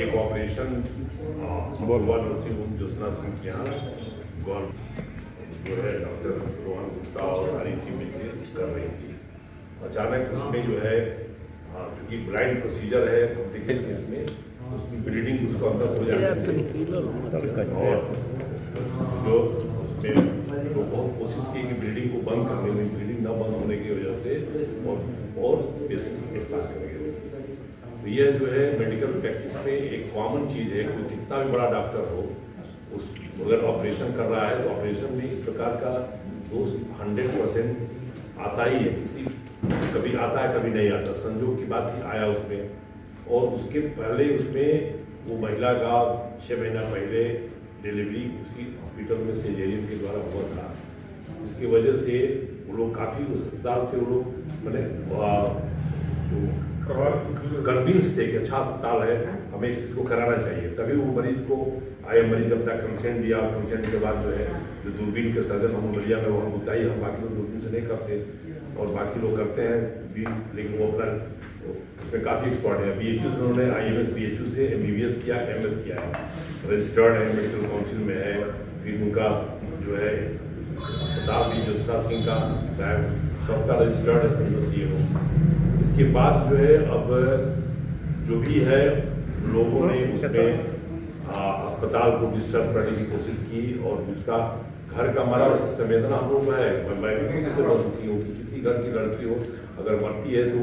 एक ऑपरेशन बोलवाल nursing home Jyotsna Singh के यहाँ गौर जो है डॉक्टर रोहन गुप्ता और सारी टीमें कर रही थी। अचानक उसमें जो है चूँकि ब्लाइंड प्रोसीजर है कॉम्प्लिकेशन इसमें उसकी ब्लीडिंग उसको अंदर हो जाती है और जो उसमें तो बहुत कोशिश की कि ब्लीडिंग को बंद करने में ब्लीडिंग न बंद होने की वजह से और पेशेंट एक्सपायर कर गए। तो यह जो है मेडिकल प्रैक्टिस में एक कॉमन चीज़ है कि कितना भी बड़ा डॉक्टर हो उस अगर ऑपरेशन कर रहा है तो ऑपरेशन में इस प्रकार का दोष 100% आता ही है। किसी कभी आता है कभी नहीं आता, संजोग की बात ही आया उसमें। और उसके पहले उसमें वो महिला का 6 महीना पहले डिलीवरी उसी हॉस्पिटल में सेजेरियन के द्वारा हुआ था। इसकी वजह से वो लोग काफ़ी उस अस्पताल से वो लोग मैंने कन्विंस थे कि अच्छा अस्पताल है, हमें इस चीज़ को कराना चाहिए। तभी वो मरीज को आए, मरीज अपना कंसेंट दिया। कंसेंट के बाद जो है जो दूरबीन के सर्जन हम बलिया में वहाँ बताइए, हम बाकी लोग दूरबीन से नहीं करते और बाकी लोग करते हैं भी, लेकिन वो अपना उसमें काफ़ी एक्सपर्ट है। BHU से उन्होंने IMS BHU से MBBS किया, MS किया है, रजिस्टर्ड है, मेडिकल काउंसिल में है। फिर उनका जो है अस्पताल भी ज्योत्सना सिंह का सबका रजिस्टर्ड है। इसके बाद जो है अब जो भी है लोगों ने उसमें अस्पताल को डिस्टर्ब करने की कोशिश की और उसका घर का मरा संवेदना हम लोग है। मैं भी किसी बहुत दुखी हूँ कि किसी घर की लड़की हो अगर मरती है तो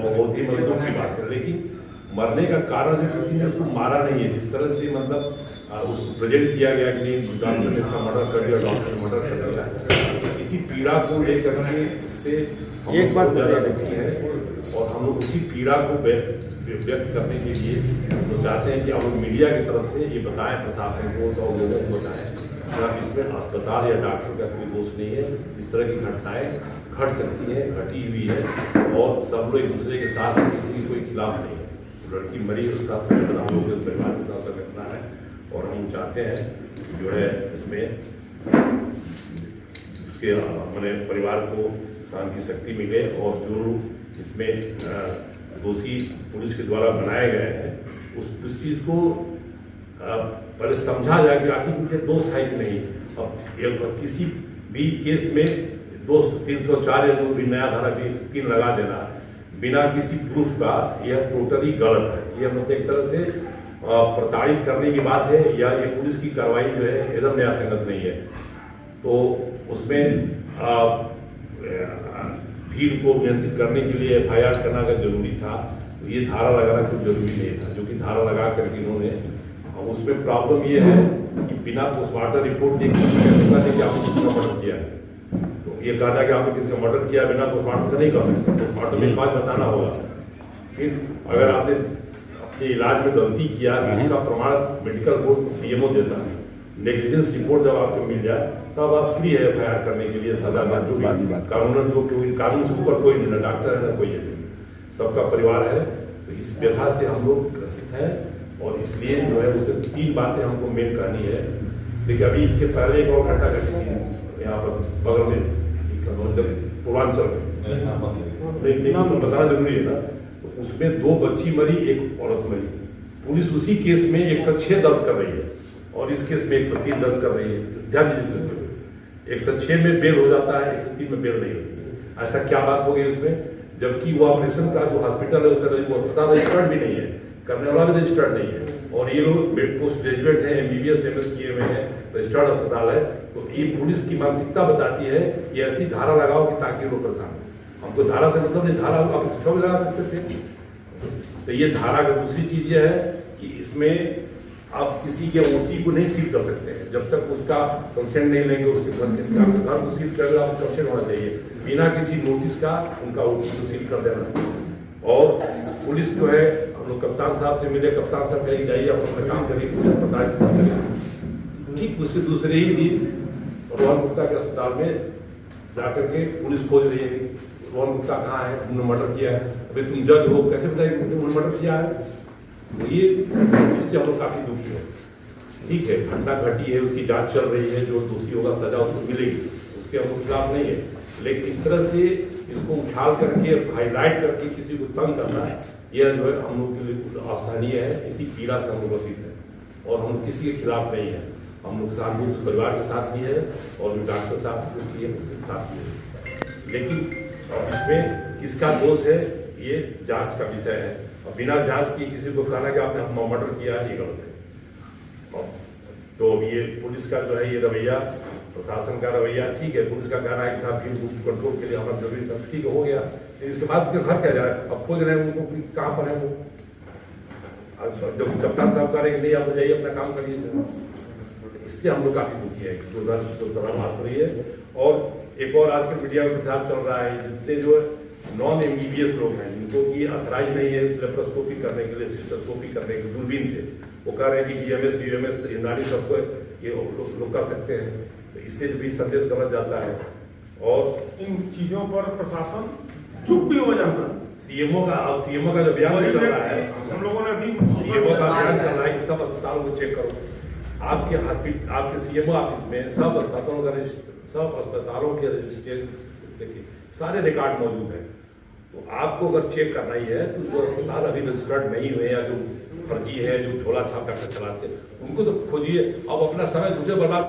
बहुत ही दुख की बात है। लेकिन मरने का कारण जो किसी ने उसको मारा नहीं है, जिस तरह से मतलब उसको प्रेजेंट किया गया कि नहीं डॉक्टर ने इसका मर्डर कर दिया, डॉक्टर ने मर्डर कर दिया, इसी पीड़ा को लेकर के इससे एक बात ज़्यादा देखती है। और हम लोग उसी पीड़ा को व्यक्त करने के लिए हम चाहते हैं कि हम लोग मीडिया की तरफ से ये बताएं, प्रशासन को और लोगों को बताएं कि इसमें अस्पताल या डॉक्टर का कोई दोष नहीं है। इस तरह की घटनाएं घट सकती हैं, घटी हुई है और सब लोग एक दूसरे के साथ हैं, किसी की कोई खिलाफ नहीं है। लड़की मरी उसके साथ संगठन हम लोग के परिवार के साथ संगठना है और हम चाहते हैं कि जो है इसमें उसके अपने परिवार को शांति की शक्ति मिले और जो इसमें दोषी पुलिस के द्वारा बनाए गए हैं उस चीज़ को पहले समझा जाए कि आखिर उनके दोष है कि नहीं। अब किसी भी केस में दोष 304 या जो भी नया धारा 3 लगा देना बिना किसी प्रूफ का यह टोटली गलत है। यह मतलब एक तरह से प्रताड़ित करने की बात है या ये पुलिस की कार्रवाई जो है एकदम न्यायसंगत नहीं है। तो उसमें भीड़ को नियंत्रित करने के लिए FIR करना अगर जरूरी था तो ये धारा लगाना कुछ जरूरी नहीं था, जो कि धारा लगा करके इन्होंने। उसमें प्रॉब्लम ये है कि बिना पोस्टमार्टम रिपोर्ट देखने कि आपने किसका मर्डर किया है। तो ये कहना कि आपने किसका मर्डर किया बिना पोस्टमार्टम का नहीं कर सकते, पोस्टमार्टम में बात बताना होगा। फिर अगर आपने अपने इलाज में गलती किया उसका प्रमाण मेडिकल बोर्ड CMO देता है। नेग्लिजेंस रिपोर्ट जब आपको मिल जाए तब आप फ्री है FIR करने के लिए सजा बात जो भी कानून जो कानून से ऊपर कोई नहीं, ना डॉक्टर है ना कोई है, सबका परिवार है। तो इस व्यथा से हम लोग ग्रसित हैं और इसलिए जो है उसमें 3 बातें हमको मेन कहनी है। देखिए अभी इसके पहले एक और घटना घटी थी यहाँ पर बगल में पूर्वांचल में, नाम बताना जरूरी है ना। तो उसमें 2 बच्ची मरी, 1 औरत मरी। पुलिस उसी केस में 106 दर्ज कर रही है और इस केस में 103 दर्ज कर रही है। ध्यान दीजिए, 106 में बेल हो जाता है, 103 में बेल नहीं होती है। ऐसा क्या बात हो गई उसमें, जबकि वो ऑपरेशन का जो हॉस्पिटल है उसका अस्पताल रजिस्टर्ड भी नहीं है, करने वाला भी रजिस्टर्ड नहीं है। और ये लोग पोस्ट ग्रेजुएट हैं, MBBS MS किए हुए हैं, रजिस्टर्ड अस्पताल है। तो ये पुलिस की मानसिकता बताती है कि ऐसी धारा लगाओ कि ताकि लोग परेशान हो। हमको धारा से मतलब नहीं, धारा आप किसको भी लगा सकते थे। तो ये धारा का दूसरी चीज ये है कि इसमें आप किसी के OT को नहीं सील कर सकते हैं जब तक उसका कंसेंट नहीं लेंगे। उसके घर को सील कर आप कंसेंट होना चाहिए बिना किसी नोटिस का उनका OT को सील कर देना। और पुलिस जो है हम लोग कप्तान साहब से मिले, कप्तान साहब कहीं जाइए आप अपना काम करिए, पता ठीक उसके दूसरे ही दिन रोहन गुप्ता के अस्पताल में जाकर के पुलिस खोज रही है कि रोहन गुप्ता कहाँ है, उन्होंने मर्डर किया है। अभी तुम जज हो, कैसे बताइए उन्होंने मर्डर किया है। तो ये इससे हम लोग काफ़ी दुखी है। ठीक है, घटना घटी है, उसकी जांच चल रही है, जो दोषी होगा सजा उसको मिलेगी, उसके हम लोग खिलाफ नहीं है। लेकिन इस तरह से इसको उछाल करके हाईलाइट करके किसी को तंग करना है, यह जो है हम लोग के लिए सराहनीय है, इसी पीड़ा से हम लोग ग्रसित हैं और हम किसी के खिलाफ नहीं है। हम लोग सहानुभूति परिवार के साथ भी है और जो डॉक्टर साहब जो किए उसके साथ भी है, लेकिन इसमें किसका दोष है ये जांच का विषय है और बिना जांच किए किसी को कहना कि आपने मर्डर किया ये गलत है। तो ये पुलिस का जो है ये रवैया, प्रशासन का रवैया ठीक है, पुलिस का कहना है कि साहब भीड़ कंट्रोल के लिए हमारा जरूरी था, ठीक हो गया, इसके बाद फिर घर क्या जा रहा है, अब खोज रहे हैं उनको कहाँ पर है वो। जब कप्तान साहब कह रहे कि नहीं आप जाइए अपना काम करिए, इससे हम लोग काफी दुखी है, जो बात हो रही है। और एक और आजकल मीडिया में प्रचार चल रहा है, जितने जो नॉन MBBS लोग हैं जिनको की अथराइज नहीं है लेप्रोस्कोपी करने के लिए, सिस्टोस्कोपी करने के दूरबीन से, वो कह रहे हैं कि DMS DMS नाड़ी सबको ये लोग कर सकते हैं, तो इससे भी संदेश गलत जाता है। और इन चीजों पर प्रशासन चुप भी हो जाता है। CMO का जो बयान चल रहा है, हम लोगों ने भी CMO का बयान चल रहा है कि सब अस्पतालों को चेक करो। आपके CMO ऑफिस में सब अस्पतालों के रजिस्टर देखिए सारे रिकॉर्ड मौजूद हैं। तो आपको अगर चेक करना ही है तो जो अस्पताल अभी रजिस्टर्ड नहीं हुए या जो फर्जी है, जो झोला छाप करके चलाते, उनको तो खोजिए। अब अपना समय दूसरे बर्बाद